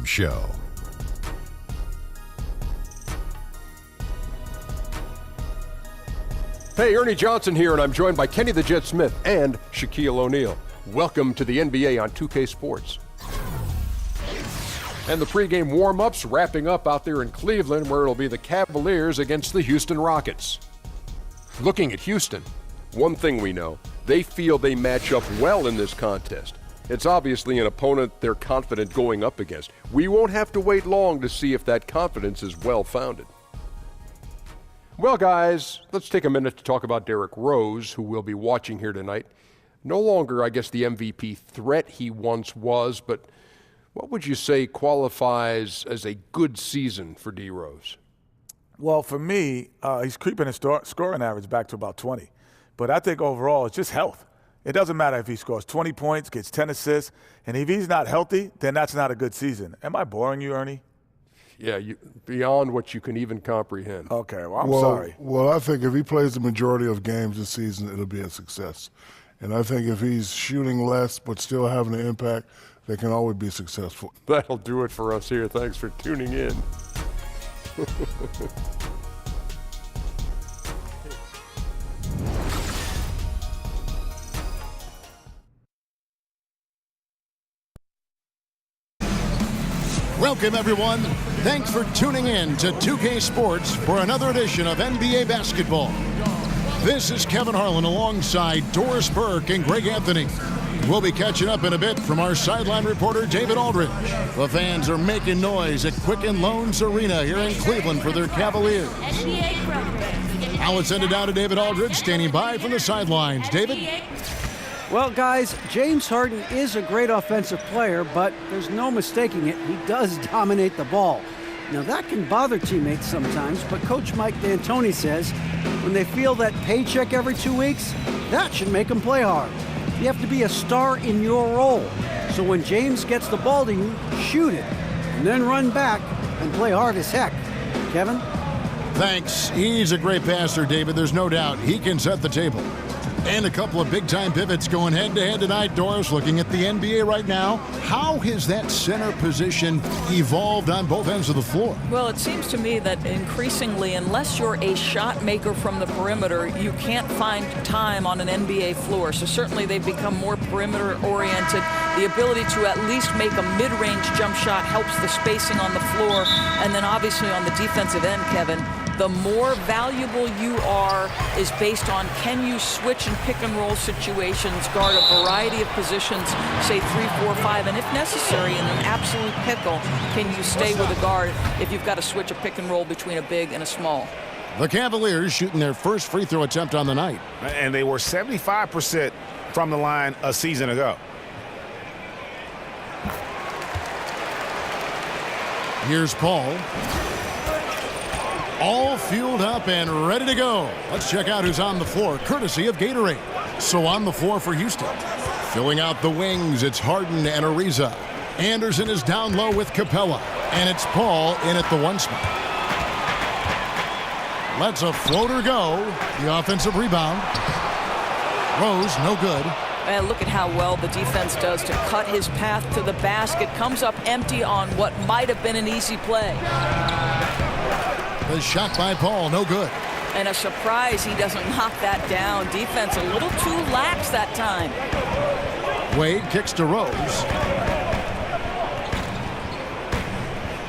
pregame show. Hey, Ernie Johnson here, and I'm joined by Kenny the Jet Smith and Shaquille O'Neal. Welcome to the NBA on 2K Sports. And the pregame warm-ups wrapping up out there in Cleveland, where it'll be the Cavaliers against the Houston Rockets. Looking at Houston, one thing we know, they feel they match up well in this contest. It's obviously an opponent they're confident going up against. We won't have to wait long to see if that confidence is well-founded. Well, guys, let's take a minute to talk about Derrick Rose, who we'll be watching here tonight. No longer, I guess, the MVP threat he once was, but what would you say qualifies as a good season for D. Rose? Well, for me, he's creeping his scoring average back to about 20. But I think overall it's just health. It doesn't matter if he scores 20 points, gets 10 assists, and if he's not healthy, then that's not a good season. Am I boring you, Ernie? Yeah, beyond what you can even comprehend. Okay, well, I'm sorry. Well, I think if he plays the majority of games this season, it'll be a success. And I think if he's shooting less but still having an impact, they can always be successful. That'll do it for us here. Thanks for tuning in. Welcome, everyone. Thanks for tuning in to 2K Sports for another edition of NBA basketball. This is Kevin Harlan alongside Doris Burke and Greg Anthony. We'll be catching up in a bit from our sideline reporter, David Aldridge. The fans are making noise at Quicken Loans Arena here in Cleveland for their Cavaliers. Now let's send it down to David Aldridge, standing by from the sidelines. David? Well, guys, James Harden is a great offensive player, but there's no mistaking it. He does dominate the ball. Now, that can bother teammates sometimes, but Coach Mike D'Antoni says when they feel that paycheck every 2 weeks, that should make them play hard. You have to be a star in your role. So when James gets the ball to you, shoot it, and then run back and play hard as heck. Kevin? Thanks. He's a great passer, David. There's no doubt he can set the table. And a couple of big-time pivots going head-to-head tonight. Doris, looking at the NBA right now, how has that center position evolved on both ends of the floor? Well, it seems to me that increasingly, unless you're a shot maker from the perimeter, you can't find time on an NBA floor. So certainly they've become more perimeter-oriented. The ability to at least make a mid-range jump shot helps the spacing on the floor. And then obviously on the defensive end, Kevin, the more valuable you are is based on can you switch and pick and roll situations, guard a variety of positions, say 3, 4, 5, and if necessary in an absolute pickle, can you stay with a guard if you've got to switch a pick and roll between a big and a small. The Cavaliers shooting their first free throw attempt on the night. And they were 75% from the line a season ago. Here's Paul. All fueled up and ready to go. Let's check out who's on the floor, courtesy of Gatorade. So on the floor for Houston. Filling out the wings, it's Harden and Ariza. Anderson is down low with Capella. And it's Paul in at the one spot. Lets a floater go. The offensive rebound. Rose, no good. And look at how well the defense does to cut his path to the basket. Comes up empty on what might have been an easy play. The shot by Paul, no good. And a surprise he doesn't knock that down. Defense a little too lax that time. Wade kicks to Rose.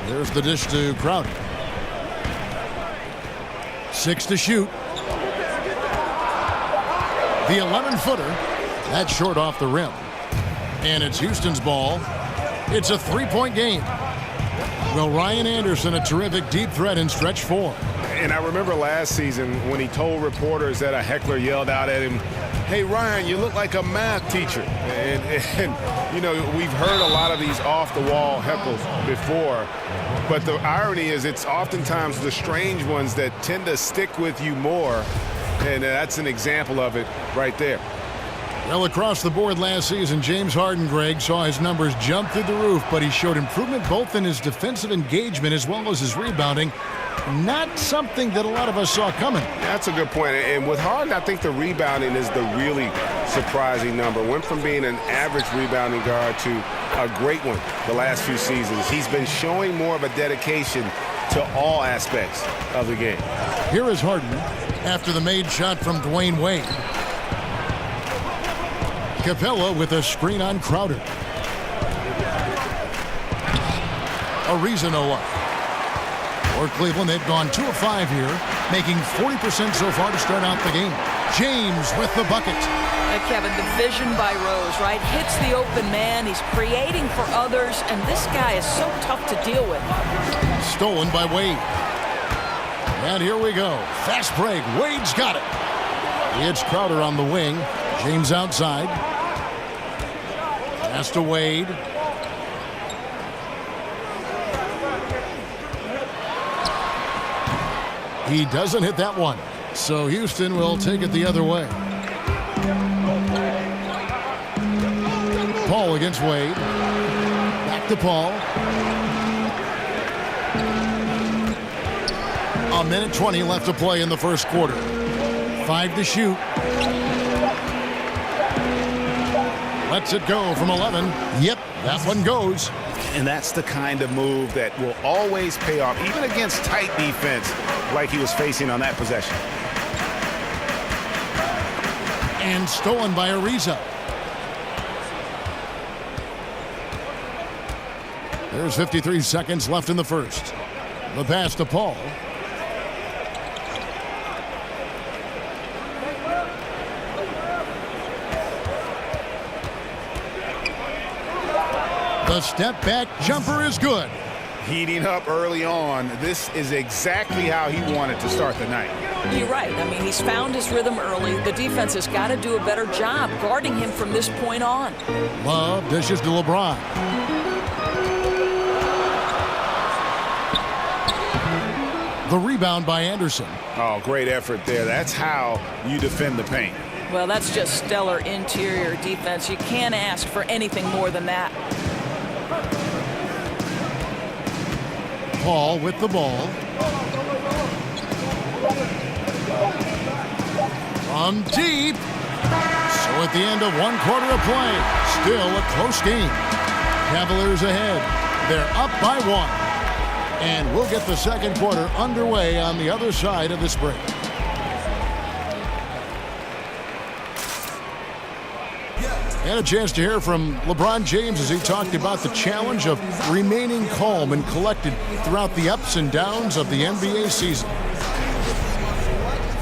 There's the dish to Crowder. 6 to shoot. The 11-footer. That's short off the rim. And it's Houston's ball. It's a 3-point game. Well, Ryan Anderson, a terrific deep threat in stretch 4. And I remember last season when he told reporters that a heckler yelled out at him, "Hey, Ryan, you look like a math teacher." And you know, we've heard a lot of these off-the-wall heckles before. But the irony is it's oftentimes the strange ones that tend to stick with you more. And that's an example of it right there. Well, across the board last season, James Harden, Greg, saw his numbers jump through the roof, but he showed improvement both in his defensive engagement as well as his rebounding. not something that a lot of us saw coming. That's a good point. And with Harden, I think the rebounding is the really surprising number. Went from being an average rebounding guard to a great one the last few seasons. He's been showing more of a dedication to all aspects of the game. Here is Harden after the made shot from Dwayne Wade. Capella with a screen on Crowder. Ariza no up. For Cleveland, they've gone 2 of 5 here, making 40% so far to start out the game. James with the bucket. Kevin, the vision by Rose, right? Hits the open man. He's creating for others, and this guy is so tough to deal with. Stolen by Wade. And here we go. Fast break. Wade's got it. It's Crowder on the wing. James outside. Pass to Wade. He doesn't hit that one. So Houston will take it the other way. Paul against Wade. Back to Paul. A minute 20 left to play in the first quarter. 5 to shoot. Lets it go from 11. Yep, that one goes. And that's the kind of move that will always pay off, even against tight defense like he was facing on that possession. And stolen by Ariza. There's 53 seconds left in the first. The pass to Paul. The step back jumper is good. Heating up early on. This is exactly how he wanted to start the night. You're right. I mean, he's found his rhythm early. The defense has got to do a better job guarding him from this point on. Love dishes to LeBron. The rebound by Anderson. Oh, great effort there. That's how you defend the paint. Well, that's just stellar interior defense. You can't ask for anything more than that. Paul with the ball. From deep. So at the end of 1 quarter of play, still a close game. Cavaliers ahead. They're up by 1. And we'll get the second quarter underway on the other side of this break. And a chance to hear from LeBron James as he talked about the challenge of remaining calm and collected throughout the ups and downs of the NBA season.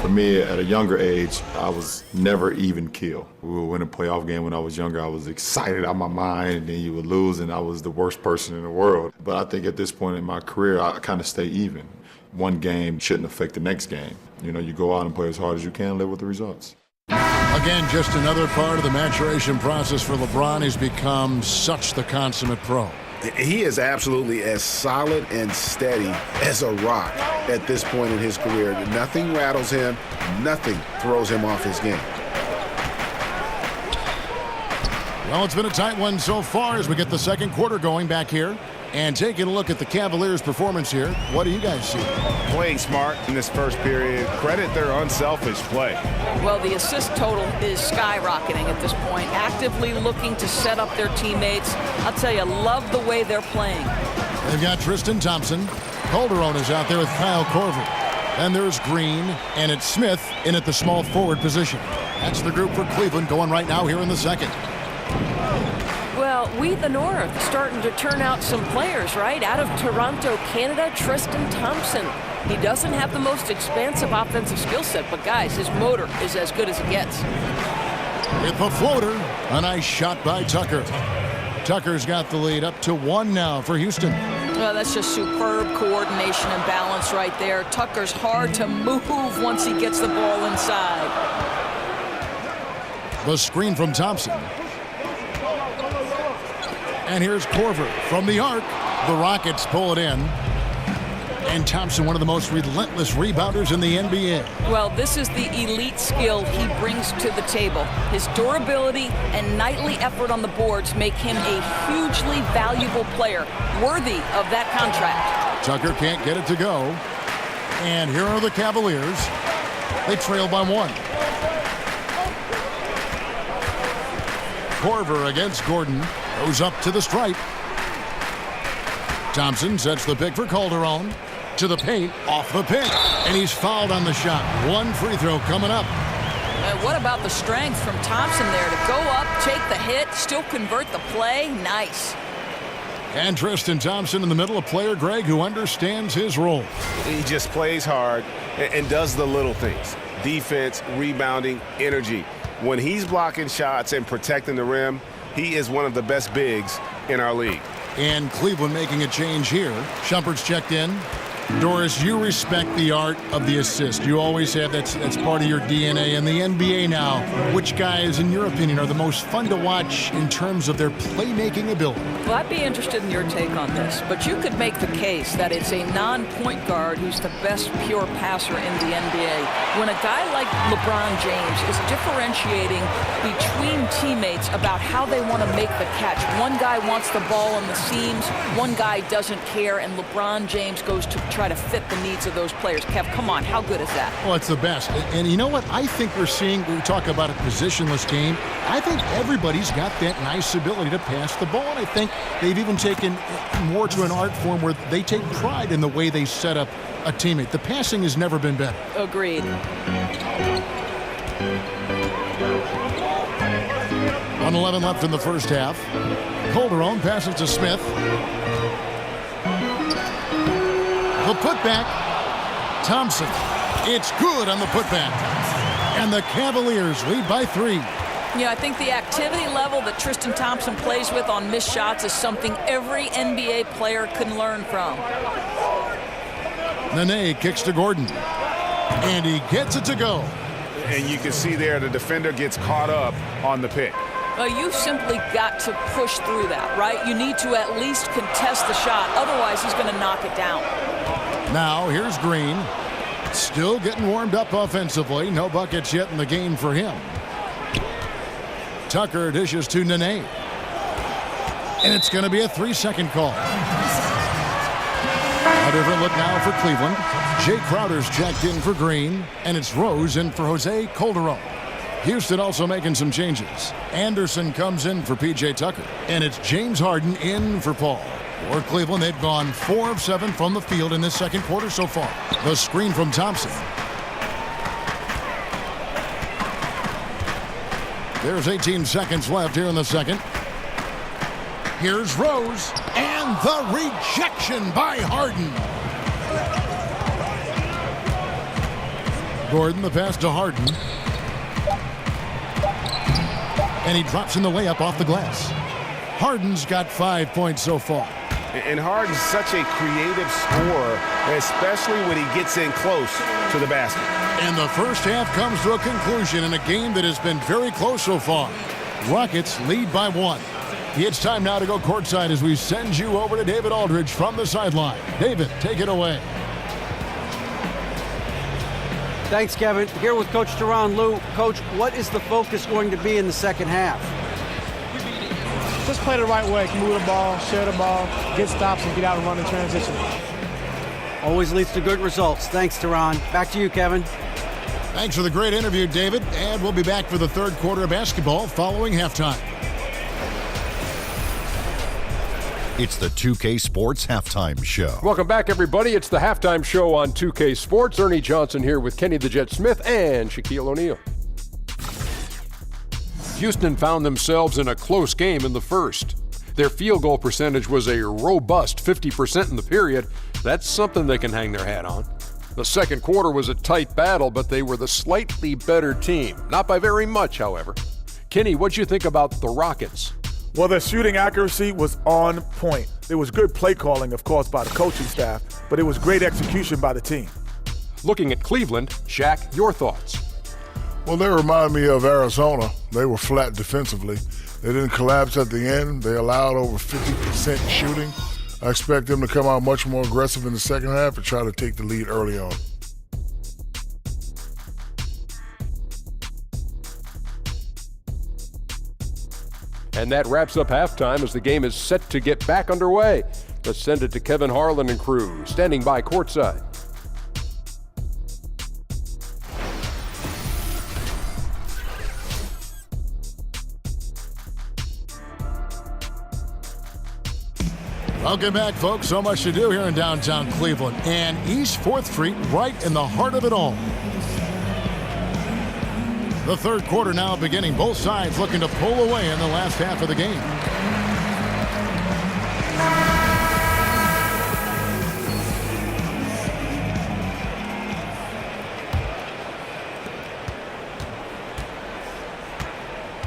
For me, at a younger age, I was never even keel. We would win a playoff game when I was younger. I was excited out of my mind, and then you would lose, and I was the worst person in the world. But I think at this point in my career, I kind of stay even. One game shouldn't affect the next game. You know, you go out and play as hard as you can, live with the results. Again, just another part of the maturation process for LeBron. He's become such the consummate pro. He is absolutely as solid and steady as a rock at this point in his career. Nothing rattles him. Nothing throws him off his game. Well, it's been a tight one so far as we get the second quarter going back here. And taking a look at the Cavaliers' performance here, what do you guys see? Playing smart in this first period. Credit their unselfish play. Well, the assist total is skyrocketing at this point. Actively looking to set up their teammates. I'll tell you, love the way they're playing. They've got Tristan Thompson. Calderon is out there with Kyle Korver. Then there's Green, and it's Smith in at the small forward position. That's the group for Cleveland going right now here in the second. Well, we the North starting to turn out some players, right? Out of Toronto, Canada, Tristan Thompson. He doesn't have the most expansive offensive skill set, but guys, his motor is as good as it gets. With the floater, a nice shot by Tucker. Tucker's got the lead up to 1 now for Houston. Well, that's just superb coordination and balance right there. Tucker's hard to move once he gets the ball inside. The screen from Thompson. And here's Korver from the arc. The Rockets pull it in. And Thompson, one of the most relentless rebounders in the NBA. Well, this is the elite skill he brings to the table. His durability and nightly effort on the boards make him a hugely valuable player, worthy of that contract. Tucker can't get it to go. And here are the Cavaliers. They trail by 1. Korver against Gordon. Goes up to the stripe. Thompson sets the pick for Calderon. To the paint, off the pick. And he's fouled on the shot. 1 free throw coming up. What about the strength from Thompson there to go up, take the hit, still convert the play? Nice. And Tristan Thompson in the middle, a player, Greg, who understands his role. He just plays hard and does the little things. Defense, rebounding, energy. When he's blocking shots and protecting the rim, he is one of the best bigs in our league. And Cleveland making a change here. Shumpert's checked in. Doris, you respect the art of the assist. You always have. That's part of your DNA. In the NBA now, which guys, in your opinion, are the most fun to watch in terms of their playmaking ability? Well, I'd be interested in your take on this, but you could make the case that it's a non-point guard who's the best pure passer in the NBA. When a guy like LeBron James is differentiating between teammates about how they want to make the catch. One guy wants the ball on the seams, one guy doesn't care, and LeBron James goes to try to fit the needs of those players. Kev, come on, how good is that? Well, it's the best. And you know what? I think we're seeing, we talk about a positionless game. I think everybody's got that nice ability to pass the ball. And I think they've even taken more to an art form where they take pride in the way they set up a teammate. The passing has never been better. Agreed. 1:11 left in the first half. Calderon passes to Smith. The putback. Thompson. It's good on the putback. And the Cavaliers lead by 3. Yeah, I think the activity level that Tristan Thompson plays with on missed shots is something every NBA player can learn from. Nene kicks to Gordon. And he gets it to go. And you can see there the defender gets caught up on the pick. Well, you simply got to push through that, right? You need to at least contest the shot. Otherwise, he's going to knock it down. Now, here's Green. Still getting warmed up offensively. No buckets yet in the game for him. Tucker dishes to Nene. And it's going to be a 3-second call. A different look now for Cleveland. Jay Crowder's checked in for Green. And it's Rose in for Jose Calderon. Houston also making some changes. Anderson comes in for P.J. Tucker. And it's James Harden in for Paul. For Cleveland, they've gone 4 of 7 from the field in this second quarter so far. The screen from Thompson. There's 18 seconds left here in the second. Here's Rose. And the rejection by Harden. Gordon, the pass to Harden. And he drops in the layup off the glass. Harden's got 5 points so far. And Harden's such a creative scorer, especially when he gets in close to the basket. And the first half comes to a conclusion in a game that has been very close so far. Rockets lead by 1. It's time now to go courtside as we send you over to David Aldridge from the sideline. David, take it away. Thanks, Kevin. Here with Coach Teron Lue. Coach, what is the focus going to be in the second half? Just play the right way. Move the ball, share the ball, get stops, and get out and run in transition. Always leads to good results. Thanks, Teron. Back to you, Kevin. Thanks for the great interview, David. And we'll be back for the third quarter of basketball following halftime. It's the 2K Sports Halftime Show. Welcome back, everybody. It's the Halftime Show on 2K Sports. Ernie Johnson here with Kenny the Jet Smith and Shaquille O'Neal. Houston found themselves in a close game in the first. Their field goal percentage was a robust 50% in the period. That's something they can hang their hat on. The second quarter was a tight battle, but they were the slightly better team. Not by very much, however. Kenny, what'd you think about the Rockets? Well, their shooting accuracy was on point. There was good play calling, of course, by the coaching staff, but it was great execution by the team. Looking at Cleveland, Shaq, your thoughts? Well, they remind me of Arizona. They were flat defensively. They didn't collapse at the end. They allowed over 50% shooting. I expect them to come out much more aggressive in the second half and try to take the lead early on. And that wraps up halftime as the game is set to get back underway. Let's send it to Kevin Harlan and crew, standing by courtside. Welcome back, folks. So much to do here in downtown Cleveland. And East 4th Street right in the heart of it all. The third quarter now beginning. Both sides looking to pull away in the last half of the game.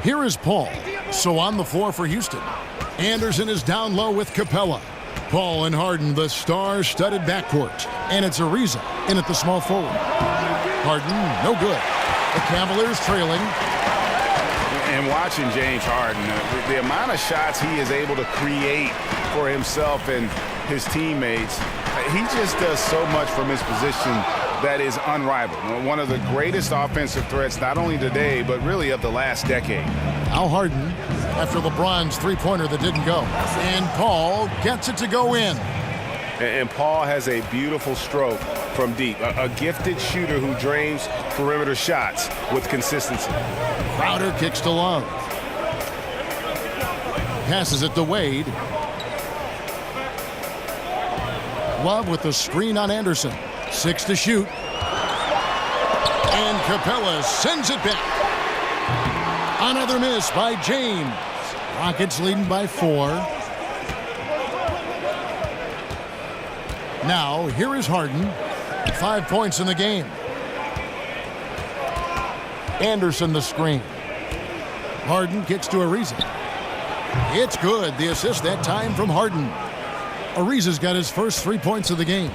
Here is Paul. So on the floor for Houston. Anderson is down low with Capella. Paul and Harden, the star-studded backcourt. And it's Ariza in at the small forward. Harden, no good. The Cavaliers trailing. And watching James Harden, the amount of shots he is able to create for himself and his teammates, he just does so much from his position that is unrivaled. One of the greatest offensive threats, not only today, but really of the last decade. Al Harden, after LeBron's three-pointer that didn't go. And Paul gets it to go in. And Paul has a beautiful stroke from deep. A gifted shooter who drains perimeter shots with consistency. Crowder kicks to Love. Passes it to Wade. Love with the screen on Anderson. 6 to shoot. And Capella sends it back. Another miss by James. Rockets leading by 4. Now, here is Harden. 5 points in the game. Anderson the screen. Harden kicks to Ariza. It's good. The assist that time from Harden. Ariza's got his first 3 points of the game.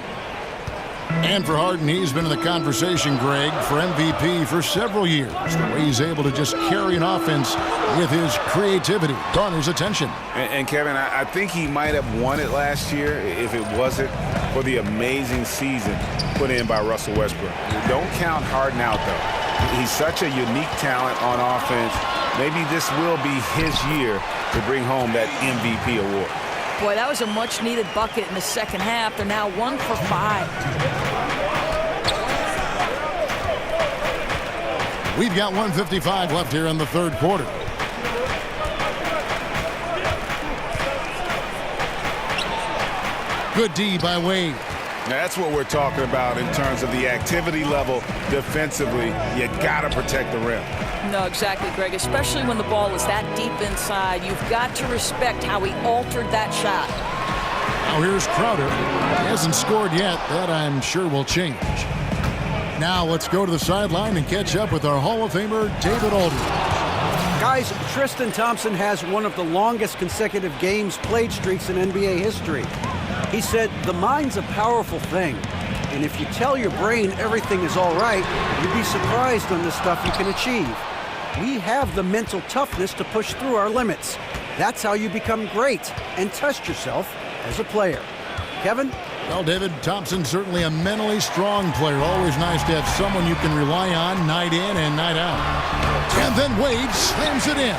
And for Harden, he's been in the conversation, Greg, for MVP for several years. The way he's able to just carry an offense with his creativity garners attention. And Kevin, I think he might have won it last year if it wasn't for the amazing season put in by Russell Westbrook. Don't count Harden out, though. He's such a unique talent on offense. Maybe this will be his year to bring home that MVP award. Boy, that was a much-needed bucket in the second half. They're now 1 for 5. We've got 1:55 left here in the third quarter. Good D by Wade. Now, that's what we're talking about in terms of the activity level defensively. You got to protect the rim. No, exactly, Greg. Especially when the ball is that deep inside. You've got to respect how he altered that shot. Now here's Crowder. He hasn't scored yet. That, I'm sure, will change. Now let's go to the sideline and catch up with our Hall of Famer, David Aldridge. Guys, Tristan Thompson has one of the longest consecutive games played streaks in NBA history. He said, the mind's a powerful thing. And if you tell your brain everything is all right, you'd be surprised on the stuff you can achieve. We have the mental toughness to push through our limits. That's how you become great and test yourself as a player. Kevin? Well, David, Thompson's certainly a mentally strong player. Always nice to have someone you can rely on night in and night out. And then Wade slams it in.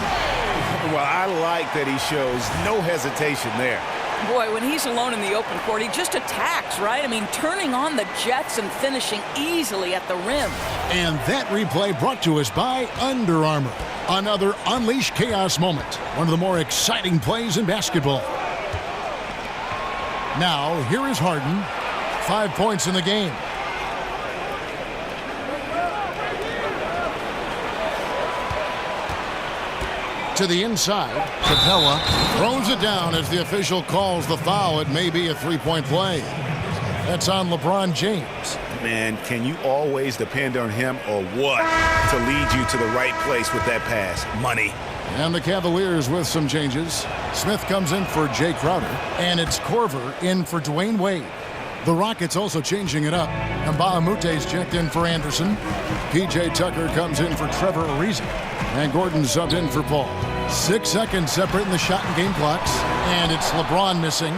Well, I like that he shows no hesitation there. Boy, when he's alone in the open court, he just attacks, right? I mean, turning on the jets and finishing easily at the rim. And that replay brought to us by Under Armour. Another Unleash Chaos moment. One of the more exciting plays in basketball. Now, here is Harden. 5 points in the game. To the inside, Capella throws it down as the official calls the foul. It may be a three-point play. That's on LeBron James. Man, can you always depend on him or what to lead you to the right place with that pass? Money. And the Cavaliers with some changes. Smith comes in for Jay Crowder, and it's Korver in for Dwayne Wade. The Rockets also changing it up. Mbah-a-Moute's checked in for Anderson. P.J. Tucker comes in for Trevor Ariza. And Gordon subbed in for Paul. 6 seconds separating the shot and game clocks. And it's LeBron missing.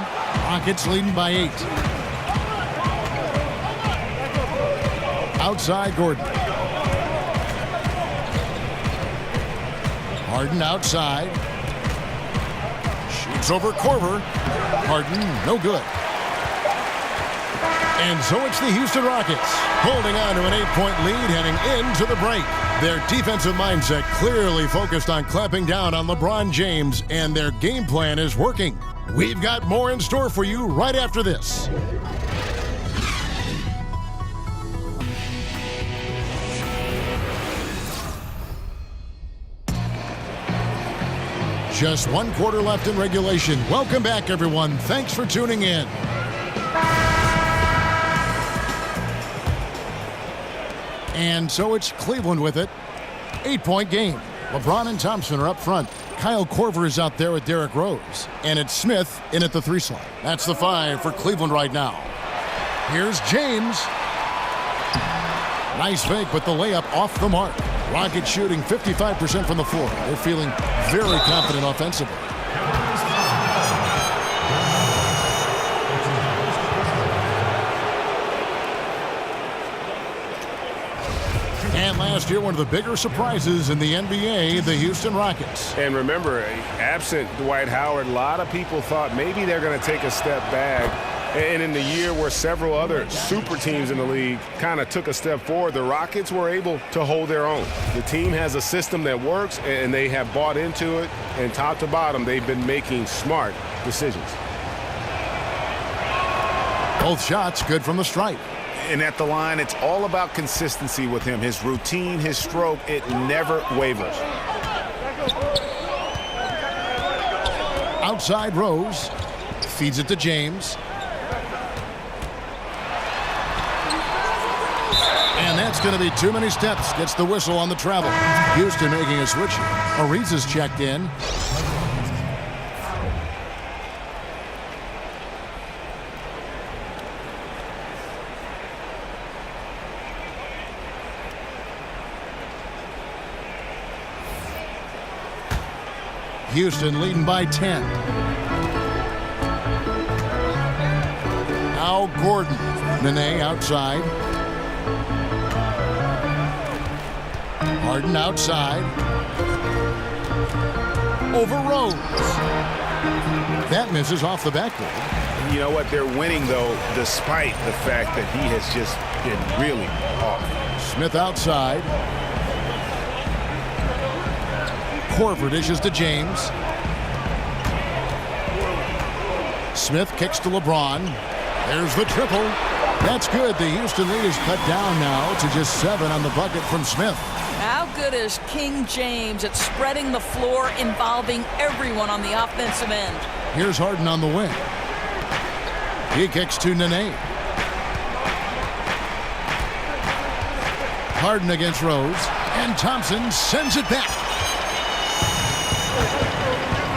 Rockets leading by 8. Outside Gordon. Harden outside. Shoots over Korver. Harden, no good. And so it's the Houston Rockets holding on to an 8-point lead heading into the break. Their defensive mindset clearly focused on clamping down on LeBron James, and their game plan is working. We've got more in store for you right after this. Just one quarter left in regulation. Welcome back, everyone. Thanks for tuning in. And so it's Cleveland with it. 8-point game. LeBron and Thompson are up front. Kyle Korver is out there with Derrick Rose. And it's Smith in at the 3 slot. That's the 5 for Cleveland right now. Here's James. Nice fake, but the layup off the mark. Rockets shooting 55% from the floor. They're feeling very confident offensively. And last year, one of the bigger surprises in the NBA, the Houston Rockets. And remember, absent Dwight Howard, a lot of people thought maybe they're going to take a step back. And in the year where several other super teams in the league kind of took a step forward, the Rockets were able to hold their own. The team has a system that works, and they have bought into it. And top to bottom, they've been making smart decisions. Both shots good from the stripe. And at the line, it's all about consistency with him. His routine, his stroke, it never wavers. Outside Rose. Feeds it to James. And that's going to be too many steps. Gets the whistle on the travel. Houston making a switch. Ariza's checked in. Houston leading by 10. Now Gordon. Nene outside. Harden outside. Over Rose. That misses off the backboard. You know what? They're winning, though, despite the fact that he has just been really off. Smith outside. Korver dishes to James. Smith kicks to LeBron. There's the triple. That's good. The Houston lead is cut down now to just 7 on the bucket from Smith. How good is King James at spreading the floor, involving everyone on the offensive end? Here's Harden on the wing. He kicks to Nene. Harden against Rose. And Thompson sends it back.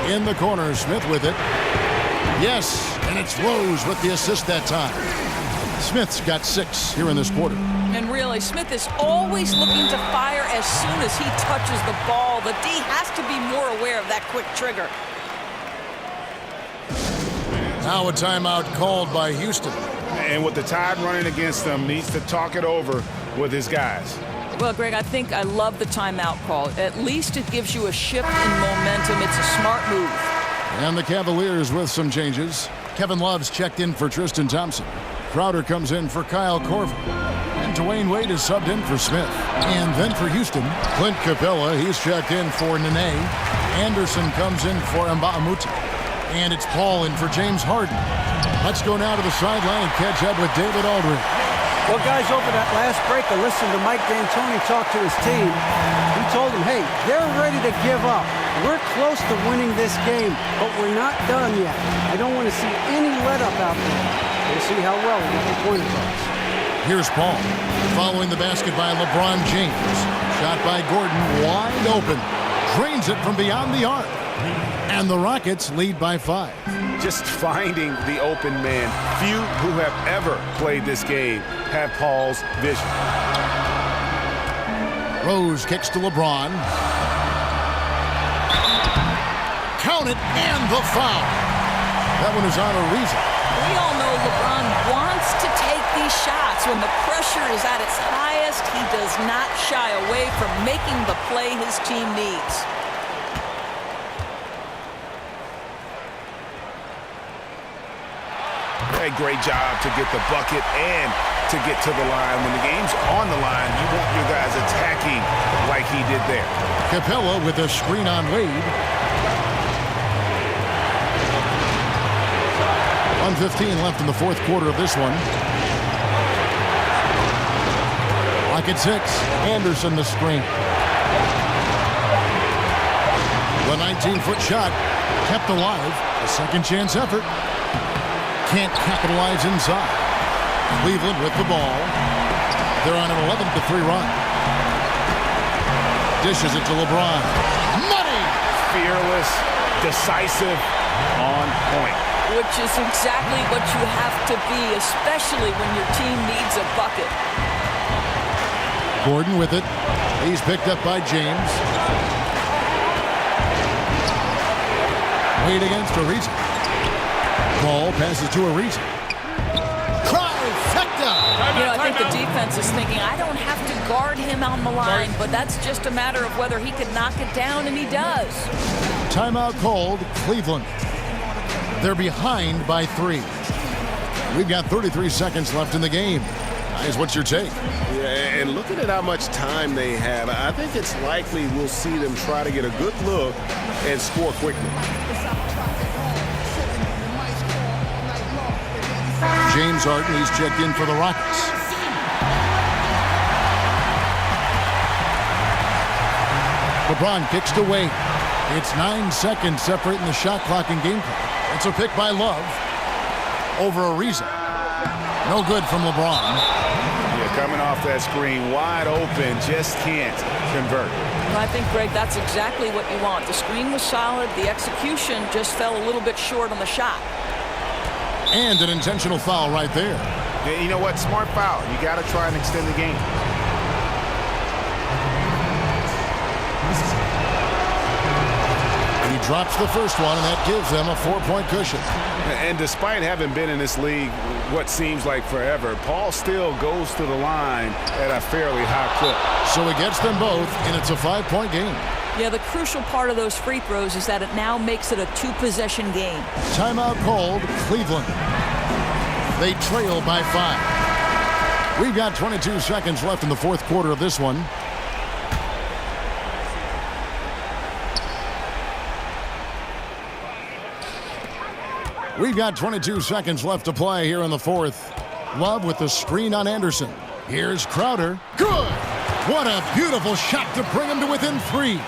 In the corner, Smith with it. Yes, and it's Rose with the assist that time. Smith's got 6 here in this quarter. And really, Smith is always looking to fire as soon as he touches the ball. The D has to be more aware of that quick trigger. Now a timeout called by Houston. And with the Tide running against them, needs to talk it over with his guys. Well, Greg, I think I love the timeout call. At least it gives you a shift in momentum. It's a smart move. And the Cavaliers with some changes. Kevin Love's checked in for Tristan Thompson. Crowder comes in for Kyle Korver. And Dwayne Wade is subbed in for Smith. And then for Houston, Clint Capella, he's checked in for Nene. Anderson comes in for Mbaamuti. And it's Paul in for James Harden. Let's go now to the sideline and catch up with David Aldridge. Well, guys, over that last break, I listened to Mike D'Antoni talk to his team. He told them, hey, they're ready to give up. We're close to winning this game, but we're not done yet. I don't want to see any let-up out there. We'll see how well we get the point across. Here's Paul. Following the basket by LeBron James. Shot by Gordon, wide open. Drains it from beyond the arc. And the Rockets lead by 5. Just finding the open man. Few who have ever played this game have Paul's vision. Rose kicks to LeBron. Count it, and the foul. That one is on Ariza. We all know LeBron wants to take these shots. When the pressure is at its highest, he does not shy away from making the play his team needs. A great job to get the bucket and to get to the line. When the game's on the line, you want your guys attacking like he did there. Capella with a screen on Wade. 1:15 left in the fourth quarter of this one. Rockets 6. Anderson the screen. The 19-foot shot kept alive. A second chance effort. Can't capitalize inside. Cleveland with the ball. They're on an 11-3 run. Dishes it to LeBron. Money! Fearless, decisive, on point. Which is exactly what you have to be, especially when your team needs a bucket. Gordon with it. He's picked up by James. Wade against Ariza. Ball passes to Ariza. Trifecta! I think the defense is thinking, I don't have to guard him on the line, but that's just a matter of whether he can knock it down, and he does. Timeout called, Cleveland. They're behind by 3. We've got 33 seconds left in the game. Guys, what's your take? Yeah, and looking at how much time they have, I think it's likely we'll see them try to get a good look and score quickly. James Harden, he's checked in for the Rockets. LeBron kicks to Wade. It's 9 seconds separating the shot clock and game clock. It's a pick by Love over Ariza. No good from LeBron. Yeah, coming off that screen, wide open, just can't convert. Well, I think, Greg, that's exactly what you want. The screen was solid. The execution just fell a little bit short on the shot. And an intentional foul right there. Yeah, you know what? Smart foul. You got to try and extend the game. He drops the first one, and that gives them a 4-point cushion. And despite having been in this league what seems like forever, Paul still goes to the line at a fairly high clip. So he gets them both, and it's a 5-point game. Yeah, the crucial part of those free throws is that it now makes it a 2-possession game. Timeout called, Cleveland. They trail by 5. We've got 22 seconds left in the fourth quarter of this one. We've got 22 seconds left to play here in the fourth. Love with the screen on Anderson. Here's Crowder. Good! What a beautiful shot to bring him to within 3.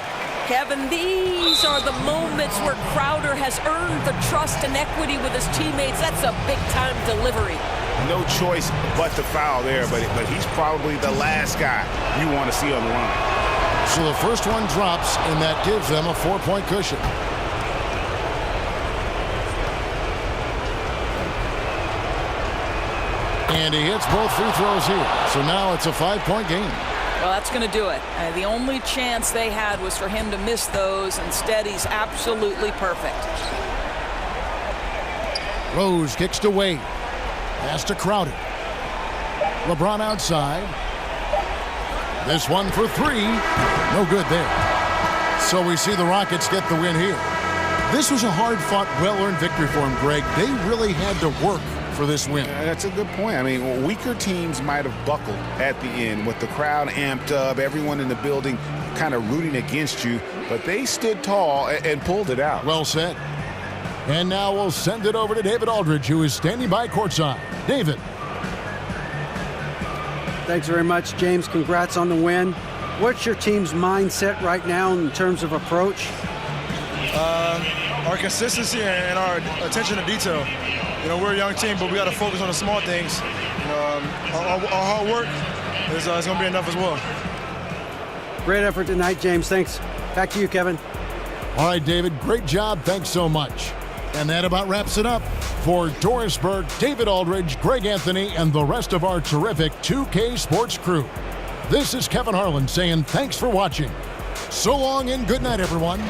Kevin, these are the moments where Crowder has earned the trust and equity with his teammates. That's a big-time delivery. No choice but to foul there, but he's probably the last guy you want to see on the line. So the first one drops, and that gives them a 4-point cushion. And he hits both free throws here. So now it's a 5-point game. Well, that's going to do it. The only chance they had was for him to miss those. Instead, he's absolutely perfect. Rose kicks to Wade. Pass to Crowder. LeBron outside. This one for 3. No good there. So we see the Rockets get the win here. This was a hard-fought, well-earned victory for them, Greg. They really had to work for this win. That's a good point. I mean, weaker teams might have buckled at the end with the crowd amped up, everyone in the building kind of rooting against you, but they stood tall and pulled it out. Well said. And now we'll send it over to David Aldridge, who is standing by courtside. David. Thanks very much, James. Congrats on the win. What's your team's mindset right now in terms of approach? Our consistency and our attention to detail. You know, we're a young team, but we got to focus on the small things. Our hard work is going to be enough as well. Great effort tonight, James. Thanks. Back to you, Kevin. All right, David, great job. Thanks so much. And that about wraps it up. For Doris Burke, David Aldridge, Greg Anthony, and the rest of our terrific 2K Sports crew. This is Kevin Harlan saying thanks for watching. So long and good night, everyone.